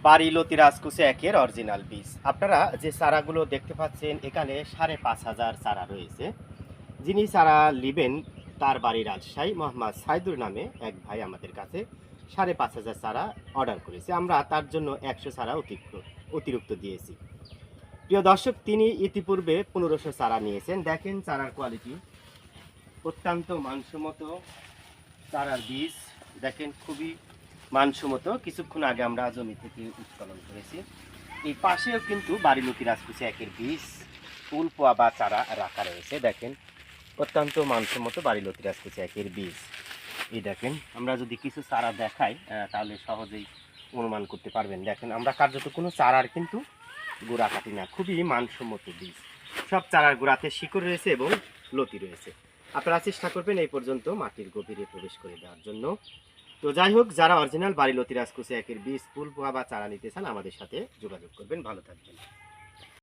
বাড়ি লতি রাজকুচি একের অরিজিনাল বীজ। আপনারা যে চারাগুলো দেখতে পাচ্ছেন এখানে ৫,৫০০ চারা রয়েছে। যিনি চারা নিবেন তার বাড়ি রাজশাহী, মোহাম্মদ সাইদুর নামে এক ভাই আমাদের কাছে ৫,৫০০ চারা অর্ডার করেছে। আমরা তার জন্য ১০০ চারা অতিরিক্ত দিয়েছি। প্রিয় দর্শক, তিনি ইতিপূর্বে ১৫০০ চারা নিয়েছেন। দেখেন চারার কোয়ালিটি অত্যন্ত মানসম্মত। চারার বীজ দেখেন খুবই মানসম্মত। কিছুক্ষণ আগে আমরা জমি থেকে উৎপাদন করেছি। এই পাশেও কিন্তু বাড়ি লতি রাজকুচি একের বীজ ফুল পোয়া বা চারা রাখা রয়েছে। দেখেন অত্যন্ত মানসম্মত বাড়ি লতি রাজকুচি একের বীজ। এই দেখেন আমরা যদি কিছু চারা দেখাই তাহলে সহজেই অনুমান করতে পারবেন। দেখেন আমরা কার্যত কোনো চারার কিন্তু গোড়া কাটি না, খুবই মানসম্মত বীজ। সব চারার গোড়াতে শিকড় রয়েছে এবং লতি রয়েছে। আপনারা চেষ্টা করবেন এই পর্যন্ত মাটির গভীরে প্রবেশ করে দেওয়ার জন্য। তো যাই হোক, যারা অরিজিনাল বাড়ি লতি রাজকুচি একের বীজ ফুল পোয়া বা চারা নিতে চান আমাদের সাথে যোগাযোগ করবেন। ভালো থাকবেন।